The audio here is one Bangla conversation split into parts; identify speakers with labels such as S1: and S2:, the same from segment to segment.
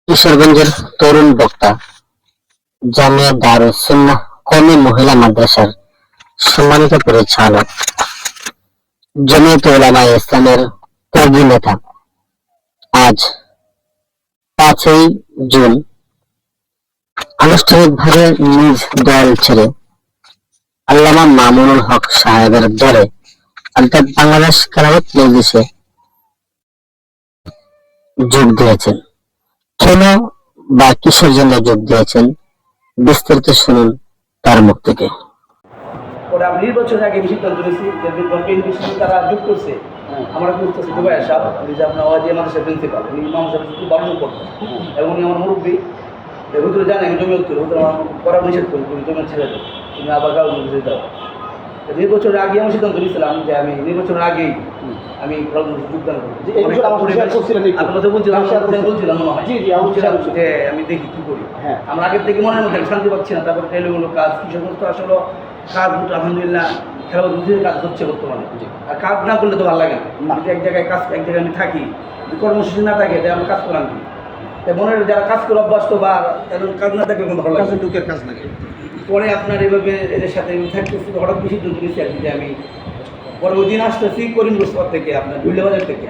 S1: কিশোরগঞ্জের তরুণ বক্তা জামিয়া দারুস সুন্নাহ কওমি মহিলা মাদ্রাসার সম্মানিত পরিচালক, জমিয়তে উলামায়ে ইসলামের ত্যাগী নেতা আজ ৫ই জুন আনুষ্ঠানিকভাবে নিজ দল ছেড়ে আল্লামা মামুনুল হক সাহেবের দলে অর্থাৎ বাংলাদেশ খেলাফত মজলিসে যোগ দিয়েছেন। কেন বা কিসের জন্য যোগ দিয়েছেন, বিস্তারিত শুনুন তার মুখ থেকে।
S2: ওরা নির্বাচনের আগে সিদ্ধান্ত নিয়েছি যে নির্বাচন তারা যোগ করছে। আমরা করতেছি দুবাই সাহেব, উনি যে আপনার ওয়াজি মাদ্রাসার প্রিন্সিপাল, উনি ইমাম সাহেব খুব ভালো করতেন এবং উনি আমার মুরব্বী। হুজুরে জানে আমি জমিয়ত করি, হুজুর আমার করা নিষেধ করি, তুমি জমিয়ত ছেড়ে দাও, তুমি আবার গাও নিষেধ দাও। নির্বাচনের আগে আমি সিদ্ধান্ত নিয়েছিলাম যে আমি নির্বাচনের আগেই আমি যোগদান করবো। বলছিলাম মনে হয় যে আমি দেখি কী করি। আমরা আগের থেকে মনের মধ্যে শান্তি পাচ্ছি না। তারপরে টেলিগুলো কাজ কিসব তো আসলে কাজ আলহামদুলিল্লাহ খেলা বুঝে কাজ হচ্ছে বর্তমানে। আর কাজ না করলে তো ভালো লাগে না। এক জায়গায় কাজ, এক জায়গায় আমি থাকি, কর্মসূচি না থাকে তাই আমি কাজ করলাম কি। তাই মনের যারা কাজ করে অভ্যস্ত বা কাজ না থাকলে কোনো ভালো লাগে, দুঃখের কাজ লাগে। পরে আপনার এইভাবে এদের সাথে আমি থাকতেছি, হঠাৎ বেশি সিদ্ধান্ত নিয়েছি আর কি যে আমি পরে ওই দিন আসতেছি করিমগঞ্জ থেকে আপনার দুল্লাবাজার থেকে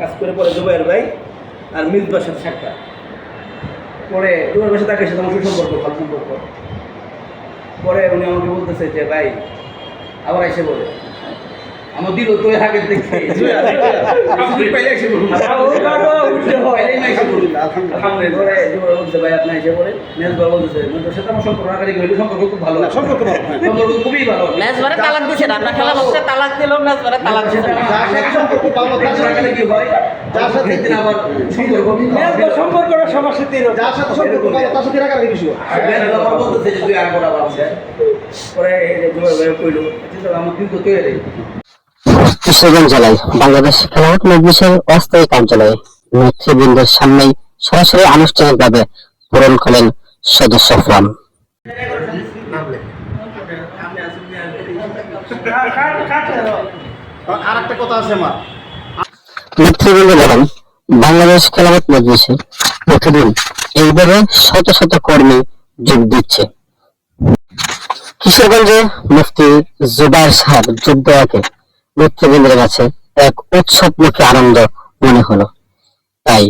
S2: কাজ করে পরে জুবাইর ভাই আর মিসবার সাথে সাক্ষাৎ পরে জুবাইর ভাইয়ের সাথে তাকে সাথে আমার সুসম্পর্ক, ভালো সম্পর্ক। পরে উনি আমাকে বলতেছে যে ভাই আবার এসে বলে আমার দিল তো আগের থেকে ভাই আপনার এসে বলে মেজবার বলতেছে সাথে আমার সম্পর্ক আগারি হইলে সম্পর্ক খুব ভালো, সম্পর্ক খুবই ভালো। মেজবারে তালাক দিছে না, আপনার খেলা বলতে তালাক দিল, মেজবারে তালাক দিছে না। সম্পর্ক ভালো থাকলে কি হয়, যার সাথে দিন আবার সম্পর্কটা সবার সাথে যার সাথে সম্পর্ক ভালো তার সাথে রাগারাগি বেশি হয়। আমার বলতেছে যে তুই আর করা ভাবছে। পরে জুবাইর ভাই কইল আমার দিন তো তৈরি।
S1: কিশোরগঞ্জ জেলায় বাংলাদেশ খেলাফত মজলিসের অস্থায়ী কার্যালয়ে নেতৃবৃন্দের সামনেই সরাসরি আনুষ্ঠানিকভাবে পূরণ করলেন সদস্য ফর্ম।
S2: আরেকটা কথা আছে আমার,
S1: নেতৃবৃন্দ বলেন, বাংলাদেশ খেলাফত মজলিসে প্রতিদিন এইভাবে শত শত কর্মী যোগ দিচ্ছে। কিশোরগঞ্জে মুফতি জুবায়ের সাহেব যোগ দেওয়াকে নেতৃবৃন্দের কাছে এক উৎসবমুখী আনন্দ মনে হলো। তাই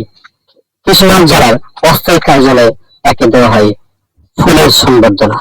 S1: কিশোরগঞ্জ জেলার অস্থায়ী কার্যালয়ে তাকে দেওয়া হয় ফুলের সংবর্ধনা।